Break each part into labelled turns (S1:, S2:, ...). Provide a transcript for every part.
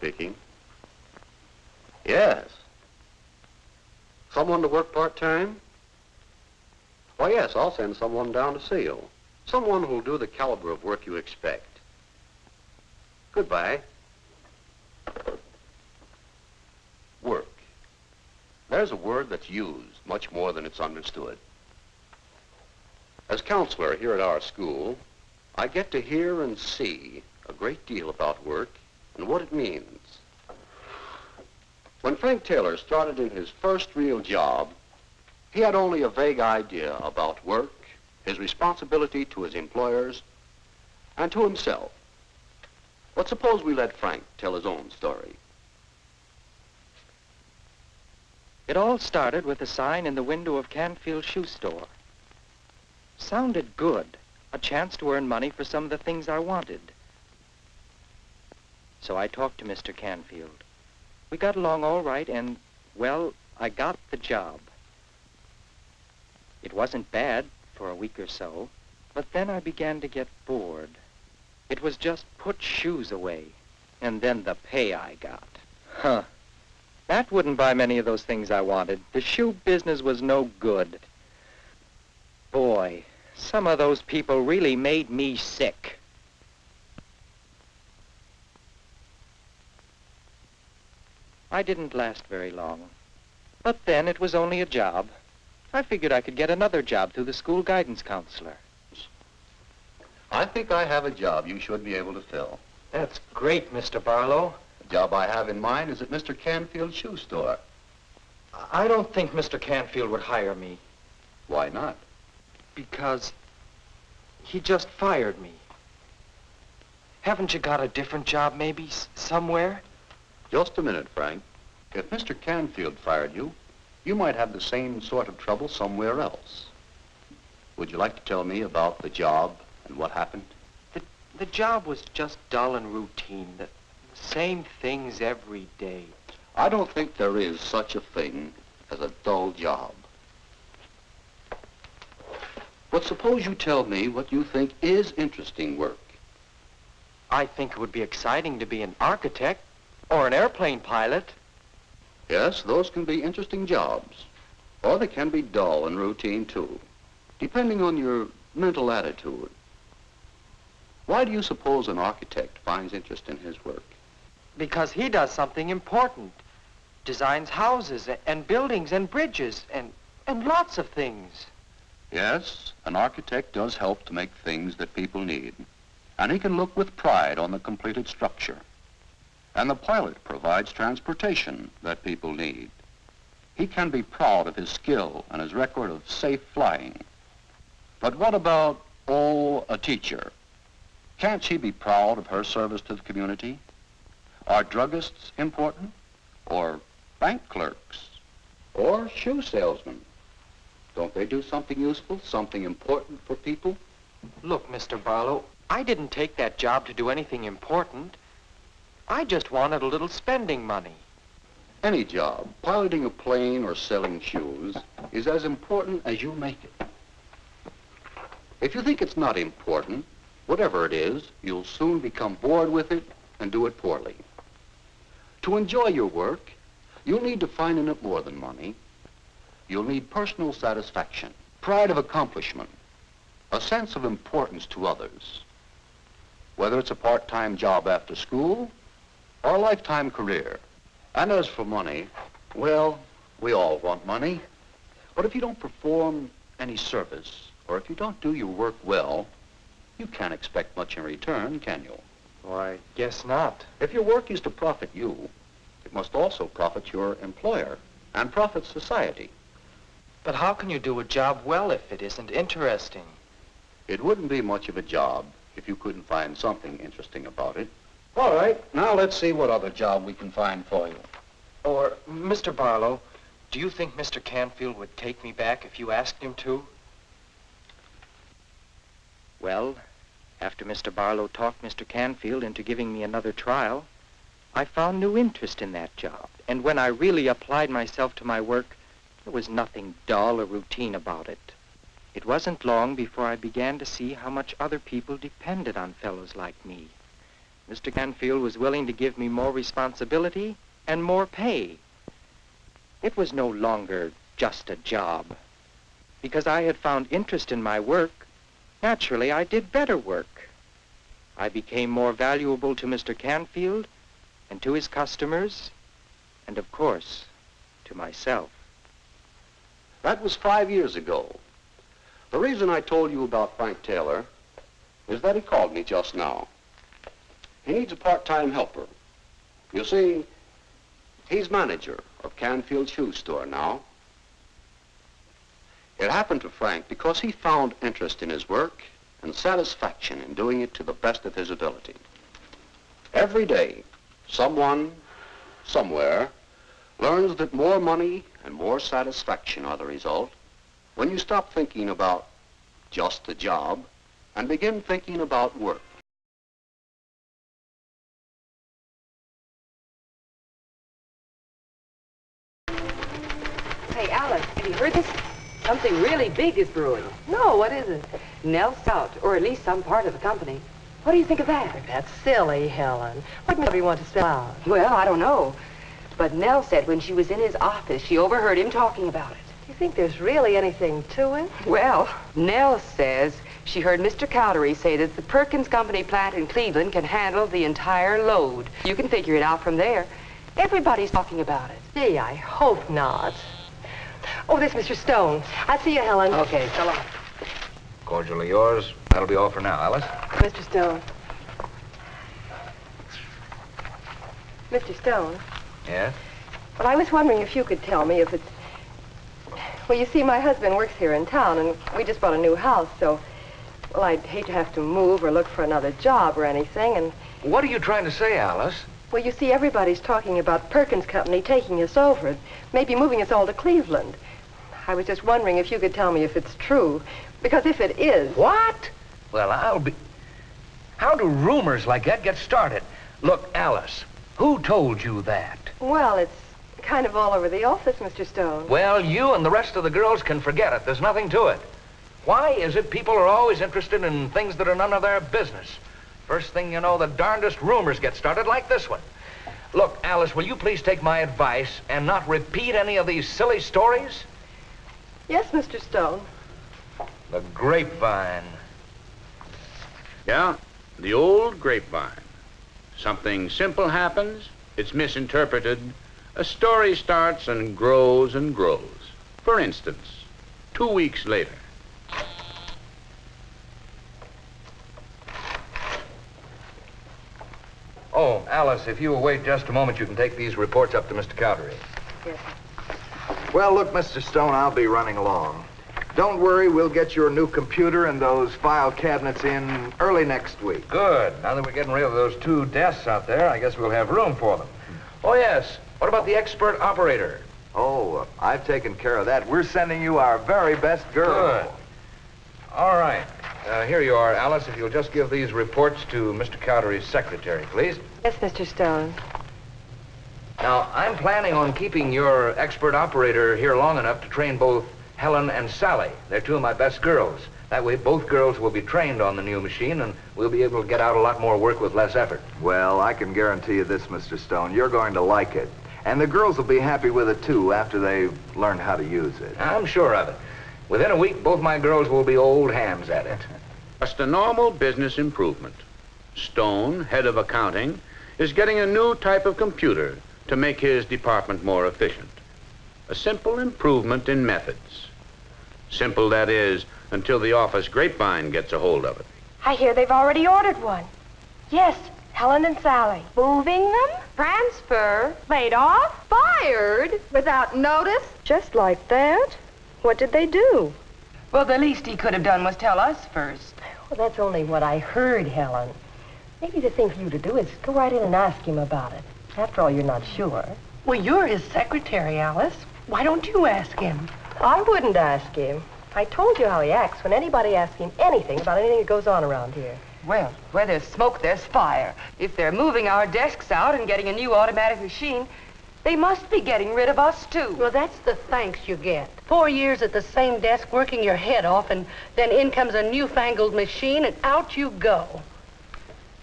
S1: speaking. Yes. Someone to work part-time? Why, yes, I'll send someone down to see you. Someone who'll do the caliber of work you expect. Goodbye. Work. There's a word that's used much more than it's understood. As counselor here at our school, I get to hear and see a great deal about work and what it means. When Frank Taylor started in his first real job, he had only a vague idea about work, his responsibility to his employers, and to himself. But suppose we let Frank tell his own story.
S2: It all started with a sign in the window of Canfield's shoe store. Sounded good, a chance to earn money for some of the things I wanted. So I talked to Mr. Canfield. We got along all right and, well, I got the job. It wasn't bad for a week or so, but then I began to get bored. It was just put shoes away, and then the pay I got. Huh. That wouldn't buy many of those things I wanted. The shoe business was no good. Boy, some of those people really made me sick. I didn't last very long. But then it was only a job. I figured I could get another job through the school guidance counselor.
S1: I think I have a job you should be able to fill.
S2: That's great, Mr. Barlow.
S1: The job I have in mind is at Mr. Canfield's shoe store.
S2: I don't think Mr. Canfield would hire me.
S1: Why not?
S2: Because he just fired me. Haven't you got a different job, maybe, somewhere?
S1: Just a minute, Frank. If Mr. Canfield fired you, you might have the same sort of trouble somewhere else. Would you like to tell me about the job and what happened?
S2: The job was just dull and routine. The same things every day.
S1: I don't think there is such a thing as a dull job. But suppose you tell me what you think is interesting work.
S2: I think it would be exciting to be an architect or an airplane pilot.
S1: Yes, those can be interesting jobs. Or they can be dull and routine, too, depending on your mental attitude. Why do you suppose an architect finds interest in his work?
S2: Because he does something important. Designs houses and buildings and bridges and lots of things.
S1: Yes, an architect does help to make things that people need. And he can look with pride on the completed structure. And the pilot provides transportation that people need. He can be proud of his skill and his record of safe flying. But what about, a teacher? Can't she be proud of her service to the community? Are druggists important? Or bank clerks? Or shoe salesmen? Don't they do something useful, something important for people?
S2: Look, Mr. Barlow, I didn't take that job to do anything important. I just wanted a little spending money.
S1: Any job, piloting a plane or selling shoes, is as important as you make it. If you think it's not important, whatever it is, you'll soon become bored with it and do it poorly. To enjoy your work, you'll need to find in it more than money. You'll need personal satisfaction, pride of accomplishment, a sense of importance to others. Whether it's a part-time job after school or a lifetime career. And as for money, well, we all want money. But if you don't perform any service, or if you don't do your work well, you can't expect much in return, can you?
S2: Why, guess not.
S1: If your work is to profit you, it must also profit your employer and profit society.
S2: But how can you do a job well if it isn't interesting?
S1: It wouldn't be much of a job if you couldn't find something interesting about it. All right, now let's see what other job we can find for you.
S2: Or, Mr. Barlow, do you think Mr. Canfield would take me back if you asked him to? Well, after Mr. Barlow talked Mr. Canfield into giving me another trial, I found new interest in that job. And when I really applied myself to my work, there was nothing dull or routine about it. It wasn't long before I began to see how much other people depended on fellows like me. Mr. Canfield was willing to give me more responsibility and more pay. It was no longer just a job. Because I had found interest in my work, naturally I did better work. I became more valuable to Mr. Canfield and to his customers, and of course, to myself.
S1: That was 5 years ago. The reason I told you about Frank Taylor is that he called me just now. He needs a part-time helper. You see, he's manager of Canfield Shoe Store now. It happened to Frank because he found interest in his work and satisfaction in doing it to the best of his ability. Every day, someone, somewhere, learns that more money and more satisfaction are the result when you stop thinking about just the job and begin thinking about work.
S3: Hey, Alice, have you heard this? Something really big is brewing.
S4: No, what is it?
S3: Nell's out, or at least some part of the company. What do you think of that?
S4: That's silly, Helen. What makes you want to sell out?
S3: Well, I don't know. But Nell said when she was in his office, she overheard him talking about it.
S4: Do you think there's really anything to it?
S3: Well, Nell says she heard Mr. Cowdery say that the Perkins Company plant in Cleveland can handle the entire load. You can figure it out from there. Everybody's talking about it.
S4: Gee, I hope not. Oh, this Mr. Stone. I'll see you, Helen.
S3: Okay, so long.
S5: Cordially yours. That'll be all for now, Alice.
S4: Mr. Stone. Mr. Stone.
S5: Yes?
S4: Well, I was wondering if you could tell me if it's... Well, you see, my husband works here in town, and we just bought a new house, so... Well, I'd hate to have to move or look for another job or anything, and...
S5: What are you trying to say, Alice?
S4: Well, you see, everybody's talking about Perkins Company taking us over, maybe moving us all to Cleveland. I was just wondering if you could tell me if it's true, because if it is...
S5: What? Well, I'll be... How do rumors like that get started? Look, Alice, who told you that?
S4: Well, it's kind of all over the office, Mr. Stone.
S5: Well, you and the rest of the girls can forget it. There's nothing to it. Why is it people are always interested in things that are none of their business? First thing you know, the darndest rumors get started like this one. Look, Alice, will you please take my advice and not repeat any of these silly stories?
S4: Yes, Mr. Stone.
S5: The grapevine.
S6: Yeah, the old grapevine. Something simple happens, it's misinterpreted. A story starts and grows and grows. For instance, 2 weeks later.
S5: Oh, Alice, if you will wait just a moment, you can take these reports up to Mr. Cowdery.
S4: Yes.
S7: Well, look, Mr. Stone, I'll be running along. Don't worry, we'll get your new computer and those file cabinets in early next week.
S5: Good. Now that we're getting rid of those 2 desks out there, I guess we'll have room for them. Oh, yes. What about the expert operator?
S7: Oh, I've taken care of that. We're sending you our very best girl.
S5: Good. All right. Here you are, Alice. If you'll just give these reports to Mr. Cowdery's secretary, please.
S4: Yes, Mr. Stone.
S5: Now, I'm planning on keeping your expert operator here long enough to train both Helen and Sally. They're 2 of my best girls. That way, both girls will be trained on the new machine, and we'll be able to get out a lot more work with less effort.
S7: Well, I can guarantee you this, Mr. Stone. You're going to like it. And the girls will be happy with it, too, after they've learned how to use it.
S5: I'm sure of it. Within a week, both my girls will be old hams at it.
S6: Just a normal business improvement. Stone, head of accounting, is getting a new type of computer to make his department more efficient. A simple improvement in methods. Simple, that is, until the office grapevine gets a hold of it.
S8: I hear they've already ordered one. Yes, Helen and Sally. Moving them?
S3: Transfer?
S8: Laid off?
S3: Fired?
S8: Without notice? Just like that? What did they do?
S3: Well, the least he could have done was tell us first.
S4: Well, that's only what I heard, Helen. Maybe the thing for you to do is go right in and ask him about it. After all, you're not sure.
S9: Well, you're his secretary, Alice. Why don't you ask him?
S4: I wouldn't ask him. I told you how he acts when anybody asks him anything about anything that goes on around here.
S3: Well, where there's smoke, there's fire. If they're moving our desks out and getting a new automatic machine, they must be getting rid of us, too.
S9: Well, that's the thanks you get. 4 years at the same desk working your head off, and then in comes a newfangled machine, and out you go.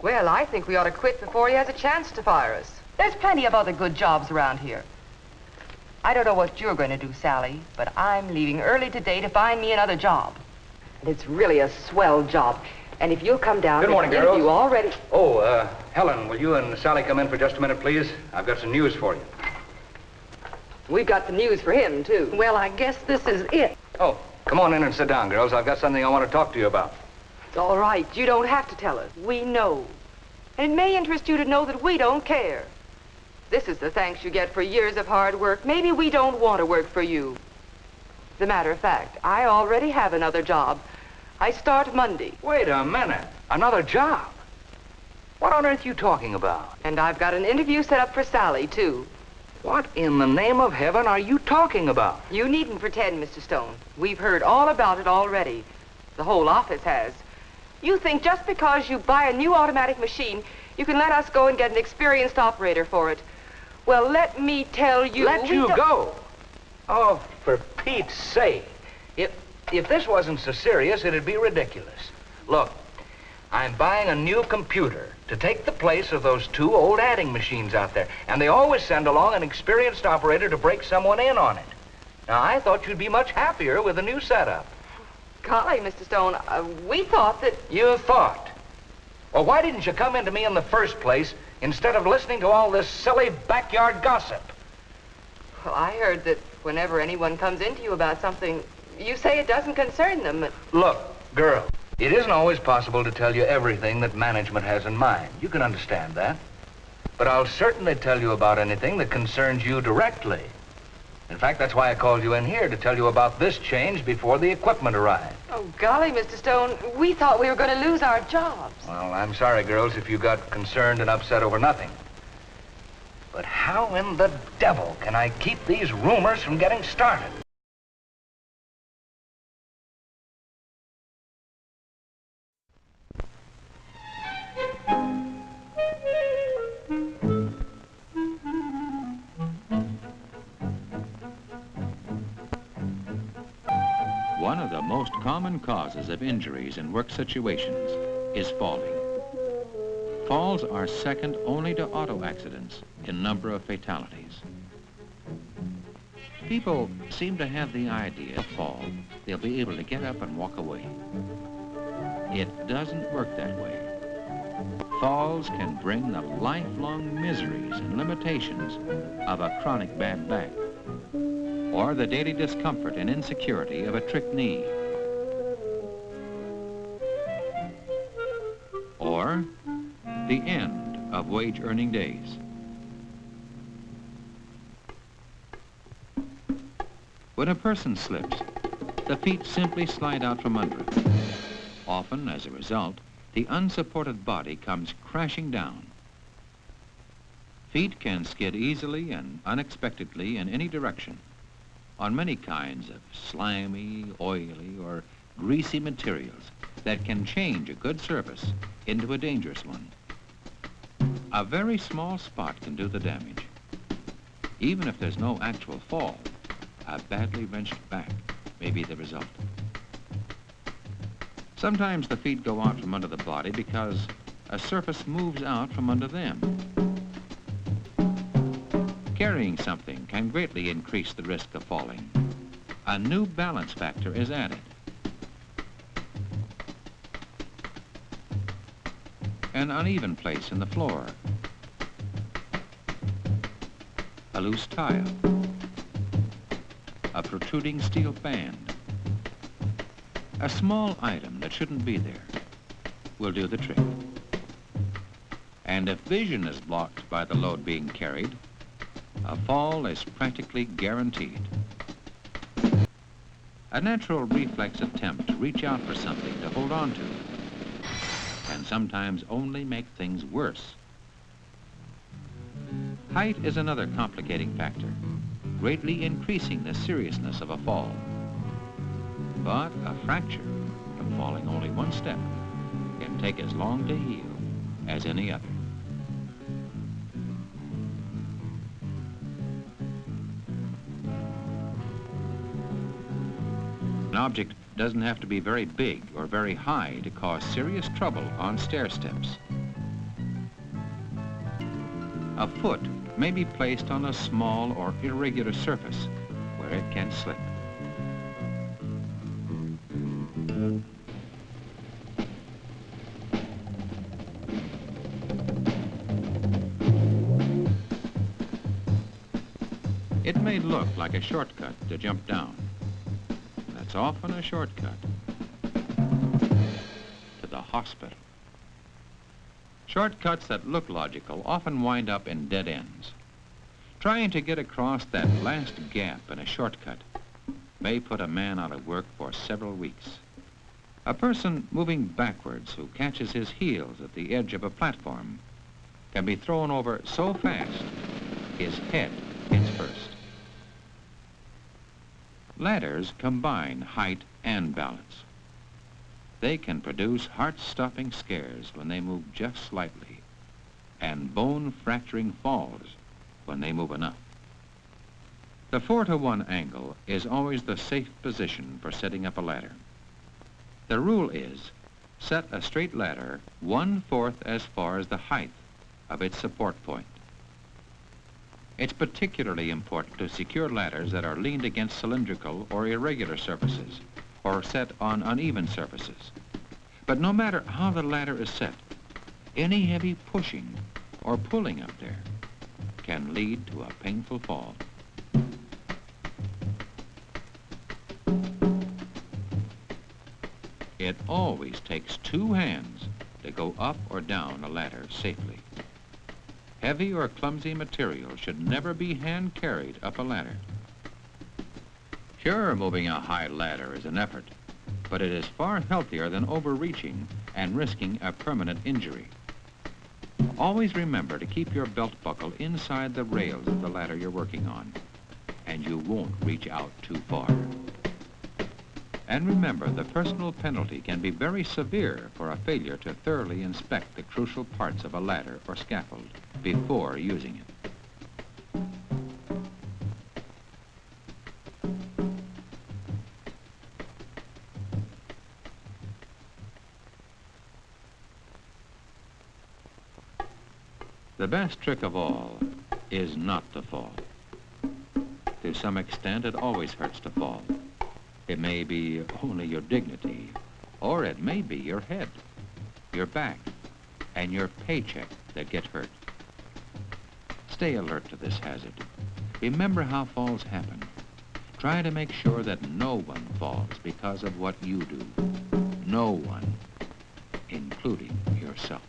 S3: Well, I think we ought to quit before he has a chance to fire us. There's plenty of other good jobs around here. I don't know what you're going to do, Sally, but I'm leaving early today to find me another job. And it's really a swell job. And if you'll come down...
S5: Good morning,
S3: there's an interview
S5: girls.
S3: already...
S5: Oh, Helen, will you and Sally come in for just a minute, please? I've got some news for you.
S3: We've got some news for him, too.
S9: Well, I guess this is it.
S5: Oh, come on in and sit down, girls. I've got something I want to talk to you about.
S3: It's all right. You don't have to tell us. We know. And it may interest you to know that we don't care. This is the thanks you get for years of hard work. Maybe we don't want to work for you. As a matter of fact, I already have another job. I start Monday.
S5: Wait a minute. Another job? What on earth are you talking about?
S3: And I've got an interview set up for Sally, too.
S5: What in the name of heaven are you talking about?
S3: You needn't pretend, Mr. Stone. We've heard all about it already. The whole office has. You think just because you buy a new automatic machine, you can let us go and get an experienced operator for it. Well, let me tell you...
S5: Let you go? Oh, for Pete's sake. If this wasn't so serious, it'd be ridiculous. Look, I'm buying a new computer to take the place of those 2 old adding machines out there. And they always send along an experienced operator to break someone in on it. Now, I thought you'd be much happier with the new setup.
S3: Golly, Mr. Stone, we thought that...
S5: You thought? Well, why didn't you come into me in the first place instead of listening to all this silly backyard gossip?
S3: Well, I heard that whenever anyone comes into you about something, you say it doesn't concern them.
S5: Look, girl, it isn't always possible to tell you everything that management has in mind. You can understand that. But I'll certainly tell you about anything that concerns you directly. In fact, that's why I called you in here, to tell you about this change before the equipment arrived.
S3: Oh, golly, Mr. Stone, we thought we were going to lose our jobs.
S5: Well, I'm sorry, girls, if you got concerned and upset over nothing. But how in the devil can I keep these rumors from getting started?
S10: One of the most common causes of injuries in work situations is falling. Falls are second only to auto accidents in number of fatalities. People seem to have the idea of fall, they'll be able to get up and walk away. It doesn't work that way. Falls can bring the lifelong miseries and limitations of a chronic bad back, or the daily discomfort and insecurity of a trick knee, or the end of wage-earning days. When a person slips, the feet simply slide out from under it. Often, as a result, the unsupported body comes crashing down. Feet can skid easily and unexpectedly in any direction on many kinds of slimy, oily, or greasy materials that can change a good surface into a dangerous one. A very small spot can do the damage. Even if there's no actual fall, a badly wrenched back may be the result. Sometimes the feet go out from under the body because a surface moves out from under them. Carrying something can greatly increase the risk of falling. A new balance factor is added. An uneven place in the floor, a loose tile, a protruding steel band, a small item that shouldn't be there will do the trick. And if vision is blocked by the load being carried, a fall is practically guaranteed. A natural reflex attempt to reach out for something to hold on to can sometimes only make things worse. Height is another complicating factor, greatly increasing the seriousness of a fall. But a fracture from falling only one step can take as long to heal as any other. An object doesn't have to be very big or very high to cause serious trouble on stair steps. A foot may be placed on a small or irregular surface where it can slip. It may look like a shortcut to jump down. That's often a shortcut to the hospital. Shortcuts that look logical often wind up in dead ends. Trying to get across that last gap in a shortcut may put a man out of work for several weeks. A person moving backwards who catches his heels at the edge of a platform can be thrown over so fast his head hits first. Ladders combine height and balance. They can produce heart-stopping scares when they move just slightly, and bone-fracturing falls when they move enough. The 4-to-1 angle is always the safe position for setting up a ladder. The rule is, set a straight ladder 1/4 as far as the height of its support point. It's particularly important to secure ladders that are leaned against cylindrical or irregular surfaces, or set on uneven surfaces. But no matter how the ladder is set, any heavy pushing or pulling up there can lead to a painful fall. It always takes 2 hands to go up or down a ladder safely. Heavy or clumsy material should never be hand-carried up a ladder. Sure, moving a high ladder is an effort, but it is far healthier than overreaching and risking a permanent injury. Always remember to keep your belt buckle inside the rails of the ladder you're working on, and you won't reach out too far. And remember, the personal penalty can be very severe for a failure to thoroughly inspect the crucial parts of a ladder or scaffold before using it. The best trick of all is not to fall. To some extent, it always hurts to fall. It may be only your dignity, or it may be your head, your back, and your paycheck that get hurt. Stay alert to this hazard. Remember how falls happen. Try to make sure that no one falls because of what you do. No one, including yourself.